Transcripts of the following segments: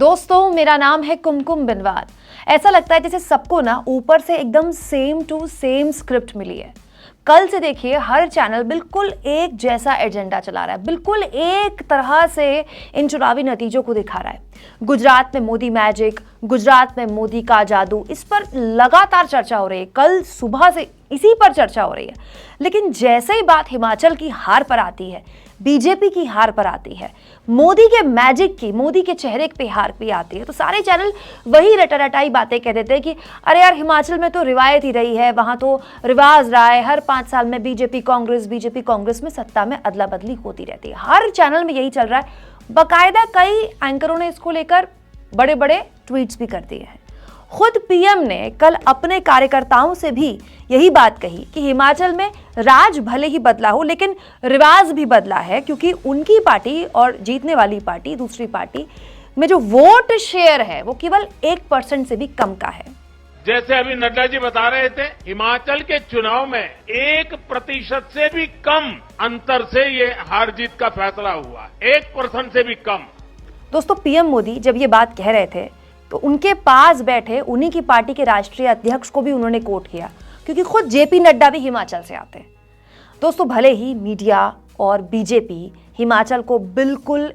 दोस्तों, मेरा नाम है कुमकुम बिनवाल। ऐसा लगता है जैसे सबको ना ऊपर से एकदम सेम टू सेम स्क्रिप्ट मिली है। कल से देखिए हर चैनल बिल्कुल एक जैसा एजेंडा चला रहा है, बिल्कुल एक तरह से इन चुनावी नतीजों को दिखा रहा है। गुजरात में मोदी मैजिक, गुजरात में मोदी का जादू, इस पर लगातार चर्चा हो रही है। कल सुबह से इसी पर चर्चा हो रही है। लेकिन जैसे ही बात हिमाचल की हार पर आती है, बीजेपी की हार पर आती है, मोदी के मैजिक की, मोदी के चेहरे पे हार पे आती है, तो सारे चैनल वही रटारटाई बातें कह देते हैं कि अरे यार हिमाचल में तो रिवायत ही रही है, वहां तो रिवाज रहा है, हर 5 साल में बीजेपी कांग्रेस में सत्ता में अदला बदली होती रहती है। हर चैनल में यही चल रहा है। बाकायदा कई एंकरों ने इसको लेकर बड़े बड़े ट्वीट्स भी कर दिए हैं। खुद पीएम ने कल अपने कार्यकर्ताओं से भी यही बात कही कि हिमाचल में राज भले ही बदला हो लेकिन रिवाज भी बदला है, क्योंकि उनकी पार्टी और जीतने वाली पार्टी दूसरी पार्टी में जो वोट शेयर है वो केवल 1% से भी कम का है। जैसे अभी नड्डा जी बता रहे थे, हिमाचल के चुनाव में 1% से भी कम अंतर से ये हार जीत का फैसला हुआ, 1% से भी कम। दोस्तों, पीएम मोदी जब ये बात कह रहे थे तो उनके पास बैठे उन्हीं की पार्टी के राष्ट्रीय अध्यक्ष को भी उन्होंने कोट किया, क्योंकि खुद जेपी नड्डा भी हिमाचल से आते हैं। दोस्तों, भले ही मीडिया और बीजेपी हिमाचल को बिल्कुल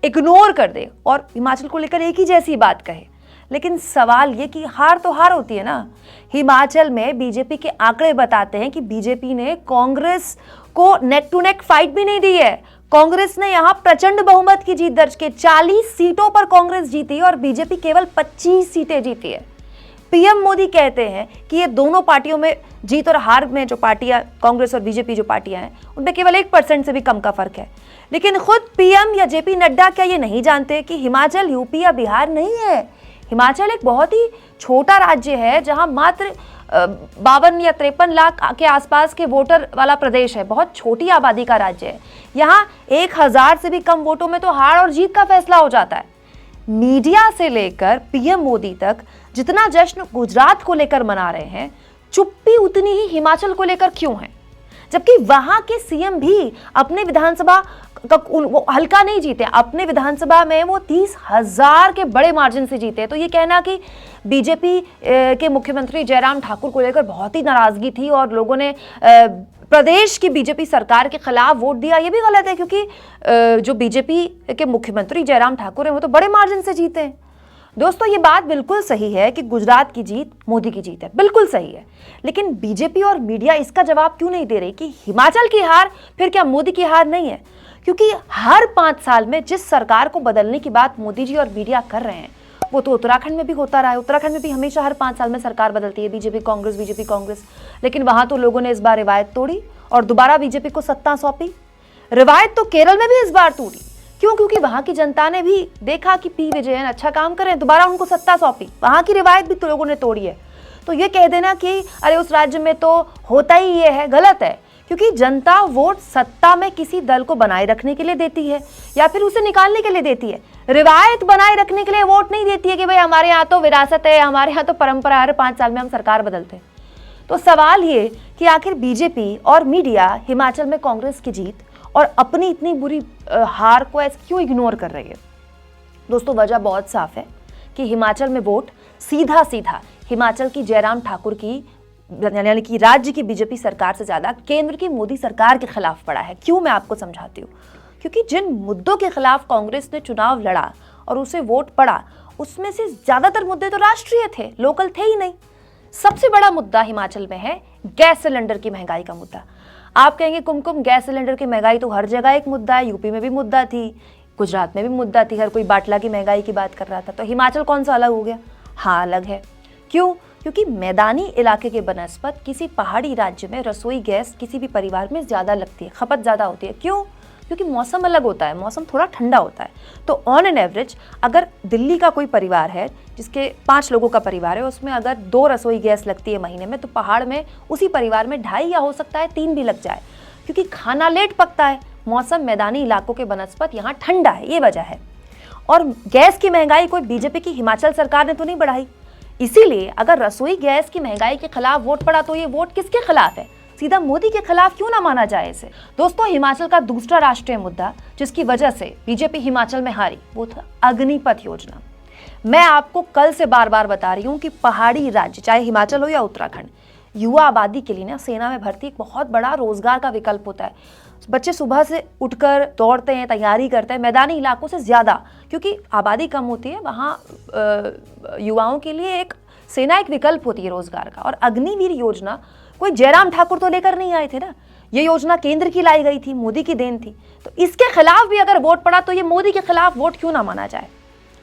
इग्नोर कर दे और हिमाचल को लेकर एक ही जैसी बात कहे, लेकिन सवाल ये कि हार तो हार होती है ना। हिमाचल में बीजेपी के आंकड़े बताते हैं कि बीजेपी ने कांग्रेस को नेक टू नेक फाइट भी नहीं दी है। कांग्रेस ने यहां प्रचंड बहुमत की जीत दर्ज की, 40 सीटों पर कांग्रेस जीती और बीजेपी केवल 25 सीटें जीती है। पीएम मोदी कहते हैं कि ये दोनों पार्टियों में जीत और हार में जो पार्टियां, कांग्रेस और बीजेपी जो पार्टियां हैं, उनमें केवल 1% से भी कम का फर्क है। लेकिन खुद पीएम या जेपी नड्डा क्या ये नहीं जानते कि हिमाचल यूपी या बिहार नहीं है। हिमाचल एक बहुत ही छोटा राज्य है जहां मात्र 52 या 53 लाख के आसपास के वोटर वाला प्रदेश है। बहुत छोटी आबादी का राज्य है। यहाँ 1000 से भी कम वोटों में तो हार और जीत का फैसला हो जाता है। मीडिया से लेकर पीएम मोदी तक जितना जश्न गुजरात को लेकर मना रहे हैं, चुप्पी उतनी ही हिमाचल को लेकर क्यों है? जबकि वहां के सीएम भी अपने विधानसभा वो हल्का नहीं जीते, अपने विधानसभा में वो 30,000 के बड़े मार्जिन से जीते। तो ये कहना कि बीजेपी के मुख्यमंत्री जयराम ठाकुर को लेकर बहुत ही नाराजगी थी और लोगों ने प्रदेश की बीजेपी सरकार के खिलाफ वोट दिया, ये भी गलत है, क्योंकि जो बीजेपी के मुख्यमंत्री जयराम ठाकुर हैं वो तो बड़े मार्जिन से जीते हैं। दोस्तों, ये बात बिल्कुल सही है कि गुजरात की जीत मोदी की जीत है, बिल्कुल सही है। लेकिन बीजेपी और मीडिया इसका जवाब क्यों नहीं दे रही कि हिमाचल की हार फिर क्या मोदी की हार नहीं है? क्योंकि हर 5 साल में जिस सरकार को बदलने की बात मोदी जी और मीडिया कर रहे हैं, वो तो उत्तराखंड में भी होता रहा है। उत्तराखंड में भी हमेशा हर 5 साल में सरकार बदलती है, बीजेपी कांग्रेस। लेकिन वहां तो लोगों ने इस बार रिवायत तोड़ी और दोबारा बीजेपी को सत्ता सौंपी। रिवायत तो केरल में भी इस बार तोड़ी। क्यों? क्योंकि वहां की जनता ने भी देखा कि पी विजयन अच्छा काम करें, दोबारा उनको सत्ता सौंपी। वहां की रिवायत भी तो लोगों ने तोड़ी है। तो ये कह देना कि अरे उस राज्य में तो होता ही ये है, गलत है। क्योंकि जनता वोट सत्ता में किसी दल को बनाए रखने के लिए देती है या फिर उसे निकालने के लिए देती है। रिवायत बनाए रखने के लिए वोट नहीं देती है कि भाई हमारे यहाँ तो विरासत है, हमारे यहाँ तो परंपरा है, 5 साल में हम सरकार बदलते हैं। तो सवाल ये कि आखिर बीजेपी और मीडिया हिमाचल में कांग्रेस की जीत और अपनी इतनी बुरी हार को ऐसे क्यों इग्नोर कर रही है? दोस्तों, वजह बहुत साफ है कि हिमाचल में वोट सीधा हिमाचल की जयराम ठाकुर की यानी कि राज्य की बीजेपी सरकार से ज्यादा केंद्र की मोदी सरकार के खिलाफ पड़ा है। क्यों? मैं आपको समझाती हूँ। क्योंकि जिन मुद्दों के खिलाफ कांग्रेस ने चुनाव लड़ा और उसे वोट पड़ा, उसमें से ज्यादातर मुद्दे तो राष्ट्रीय थे, लोकल थे ही नहीं। सबसे बड़ा मुद्दा हिमाचल में है गैस सिलेंडर की महंगाई का मुद्दा। आप कहेंगे कुमकुम, गैस सिलेंडर की महंगाई तो हर जगह एक मुद्दा है, यूपी में भी मुद्दा थी, गुजरात में भी मुद्दा थी, हर कोई बाटला की महंगाई की बात कर रहा था। तो हिमाचल कौन सा अलग हो गया? हाँ, अलग है। क्यों? क्योंकि मैदानी इलाके के बनस्पत किसी पहाड़ी राज्य में रसोई गैस किसी भी परिवार में ज्यादा लगती है, खपत ज्यादा होती है। क्यों? क्योंकि मौसम अलग होता है, मौसम थोड़ा ठंडा होता है। तो ऑन एन एवरेज अगर दिल्ली का कोई परिवार है जिसके 5 लोगों का परिवार है, उसमें अगर 2 रसोई गैस लगती है महीने में, तो पहाड़ में उसी परिवार में 2.5 या हो सकता है 3 भी लग जाए, क्योंकि खाना लेट पकता है। मौसम मैदानी इलाकों के बनस्पत यहाँ ठंडा है, ये वजह है। और गैस की महंगाई कोई बीजेपी की हिमाचल सरकार ने तो नहीं बढ़ाई। इसीलिए अगर रसोई गैस की महंगाई के खिलाफ वोट पड़ा तो ये वोट किसके खिलाफ है? सीधा मोदी के खिलाफ क्यों ना माना जाए इसे। दोस्तों, हिमाचल का दूसरा राष्ट्रीय मुद्दा जिसकी वजह से बीजेपी हिमाचल में हारी वो था अग्निपथ योजना। मैं आपको कल से बार बार बता रही हूं कि पहाड़ी राज्य चाहे हिमाचल हो या उत्तराखंड, युवा आबादी के लिए ना सेना में भर्ती एक बहुत बड़ा रोजगार का विकल्प होता है। बच्चे सुबह से उठकर दौड़ते हैं, तैयारी करते हैं मैदानी इलाकों से ज़्यादा, क्योंकि आबादी कम होती है वहाँ युवाओं के लिए एक सेना एक विकल्प होती है रोजगार का। और अग्निवीर योजना कोई जयराम ठाकुर तो लेकर नहीं आए थे ना, ये योजना केंद्र की लाई गई थी, मोदी की देन थी। तो इसके खिलाफ भी अगर वोट पड़ा तो ये मोदी के खिलाफ वोट क्यों ना माना जाए।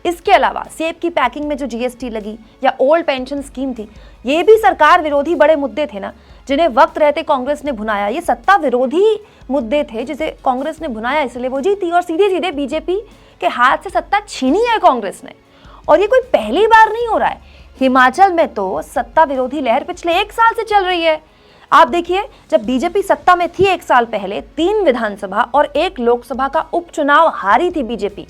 इसके अलावा सेब की पैकिंग में जो जीएसटी लगी या ओल्ड पेंशन स्कीम थी, ये भी सरकार विरोधी बड़े मुद्दे थे ना, जिन्हें वक्त रहते कांग्रेस ने भुनाया। ये सत्ता विरोधी मुद्दे थे जिसे कांग्रेस ने भुनाया, इसलिए वो जीती और सीधे सीधे बीजेपी के हाथ से सत्ता छीनी है कांग्रेस ने। और ये कोई पहली बार नहीं हो रहा है। हिमाचल में तो सत्ता विरोधी लहर पिछले 1 साल से चल रही है। आप देखिए, जब बीजेपी सत्ता में थी 1 साल पहले 3 विधानसभा और 1 लोकसभा का उपचुनाव हारी थी बीजेपी।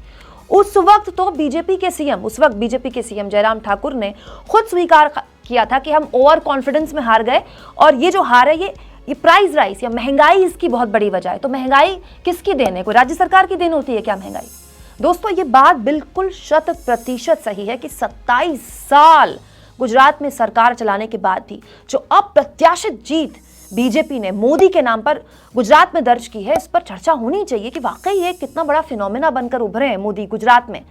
उस वक्त बीजेपी के सीएम जयराम ठाकुर ने खुद स्वीकार किया था कि हम ओवर कॉन्फिडेंस में हार गए और ये जो हार है ये प्राइस राइज या महंगाई इसकी बहुत बड़ी वजह है। तो महंगाई किसकी देन है? कोई राज्य सरकार की देन होती है क्या महंगाई? दोस्तों, ये बात बिल्कुल 100% सही है कि 27 साल गुजरात में सरकार चलाने के बाद भी जो अप्रत्याशित जीत बीजेपी ने मोदी के नाम पर गुजरात में दर्ज की है, इस पर चर्चा होनी चाहिए कि वाकई ये कितना बड़ा फिनोमेना बनकर उभरे हैं मोदी गुजरात में।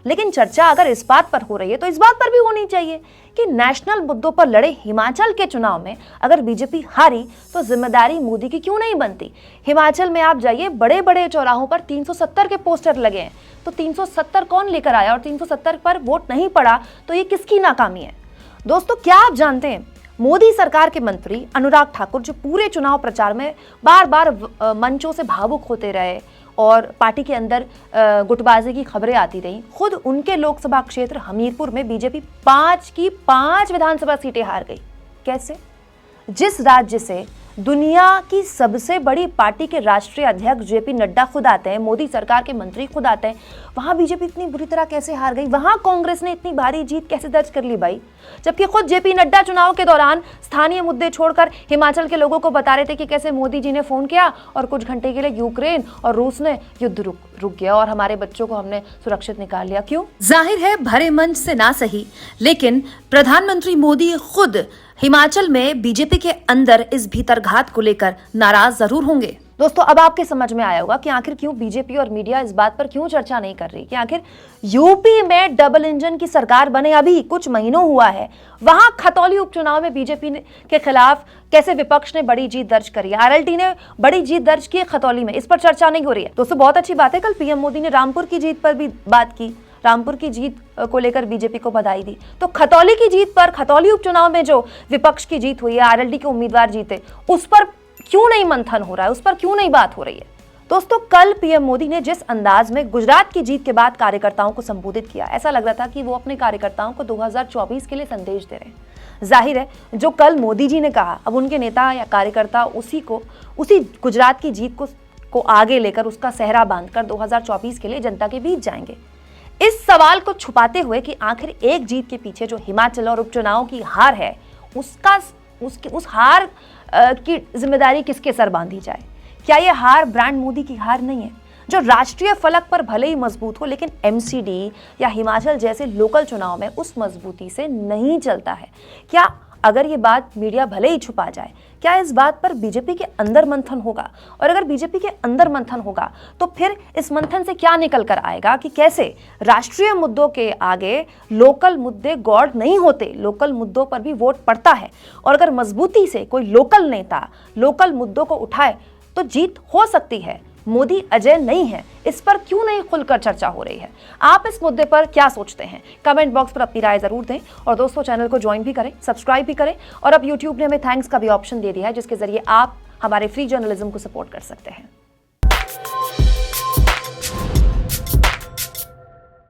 लेकिन चर्चा अगर इस बात पर हो रही है तो इस बात पर भी होनी चाहिए कि नेशनल मुद्दों पर लड़े हिमाचल के चुनाव में अगर बीजेपी हारी तो जिम्मेदारी मोदी की क्यों नहीं बनती। हिमाचल में आप जाइए, बड़े बड़े चौराहों पर 370 के पोस्टर लगे हैं, तो 370 कौन लेकर आया और 370 पर वोट नहीं पड़ा तो ये किसकी नाकामी है? दोस्तों, क्या आप जानते हैं मोदी सरकार के मंत्री अनुराग ठाकुर जो पूरे चुनाव प्रचार में बार बार मंचों से भावुक होते रहे और पार्टी के अंदर गुटबाजी की खबरें आती रहीं, खुद उनके लोकसभा क्षेत्र हमीरपुर में बीजेपी 5 की 5 विधानसभा सीटें हार गई। कैसे? जिस राज्य से दुनिया की सबसे बड़ी पार्टी के राष्ट्रीय अध्यक्ष जेपी नड्डा खुद आते हैं, मोदी सरकार के मंत्री खुद आते हैं, वहां बीजेपी इतनी बुरी तरह कैसे हार गई? वहां कांग्रेस ने इतनी भारी जीत कैसे दर्ज कर ली भाई? जबकि खुद जेपी नड्डा चुनाव के दौरान स्थानीय मुद्दे छोड़कर हिमाचल के लोगों को बता रहे थे कि कैसे मोदी जी ने फोन किया और कुछ घंटे के लिए यूक्रेन और रूस ने युद्ध रुक गया और हमारे बच्चों को हमने सुरक्षित निकाल लिया। क्यों? जाहिर है भरे मंच से ना सही, लेकिन प्रधानमंत्री मोदी खुद हिमाचल में बीजेपी के अंदर इस भीतरघात को लेकर नाराज जरूर होंगे। दोस्तों, अब आपके समझ में आया होगा कि आखिर क्यों बीजेपी और मीडिया इस बात पर क्यों चर्चा नहीं कर रही कि आखिर यूपी में डबल इंजन की सरकार बने अभी कुछ महीनों हुआ है, वहां खतौली उपचुनाव में बीजेपी के खिलाफ कैसे विपक्ष ने बड़ी जीत दर्ज करी है, आरएलडी ने बड़ी जीत दर्ज की है खतौली में, इस पर चर्चा नहीं हो रही है। दोस्तों, बहुत अच्छी बात है, कल पीएम मोदी ने रामपुर की जीत पर भी बात की, रामपुर की जीत को लेकर बीजेपी को बधाई दी। तो खतौली की जीत पर, खतौली उपचुनाव में जो विपक्ष की जीत हुई है, आरएलडी के उम्मीदवार जीते, उस पर क्यों नहीं मंथन हो रहा है, उस पर क्यों नहीं बात हो रही है? दोस्तों, कल पीएम मोदी ने जिस अंदाज में गुजरात की जीत के बाद कार्यकर्ताओं को संबोधित किया, ऐसा लग रहा था कि वो अपने कार्यकर्ताओं को 2024 के लिए संदेश दे रहे हैं। जाहिर है जो कल मोदी जी ने कहा, अब उनके नेता या कार्यकर्ता उसी गुजरात की जीत को आगे लेकर उसका सेहरा बांधकर 2024 के लिए जनता के बीच जाएंगे। इस सवाल को छुपाते हुए कि आखिर एक जीत के पीछे जो हिमाचल और उपचुनाव की हार है, उस हार की जिम्मेदारी किसके सर बांधी जाए? क्या यह हार ब्रांड मोदी की हार नहीं है, जो राष्ट्रीय फलक पर भले ही मजबूत हो लेकिन एमसीडी या हिमाचल जैसे लोकल चुनाव में उस मजबूती से नहीं चलता है? क्या अगर ये बात मीडिया भले ही छुपा जाए, क्या इस बात पर बीजेपी के अंदर मंथन होगा? और अगर बीजेपी के अंदर मंथन होगा तो फिर इस मंथन से क्या निकल कर आएगा कि कैसे राष्ट्रीय मुद्दों के आगे लोकल मुद्दे गौड़ नहीं होते, लोकल मुद्दों पर भी वोट पड़ता है। और अगर मजबूती से कोई लोकल नेता लोकल मुद्दों को उठाए तो जीत हो सकती है। मोदी अजय नहीं है, इस पर क्यों नहीं खुलकर चर्चा हो रही है? आप इस मुद्दे पर क्या सोचते हैं? कमेंट बॉक्स पर अपनी राय जरूर दें और दोस्तों चैनल को ज्वाइन भी करें, सब्सक्राइब भी करें। और अब यूट्यूब ने हमें थैंक्स का भी ऑप्शन दे दिया है जिसके जरिए आप हमारे फ्री जर्नलिज्म को सपोर्ट कर सकते हैं।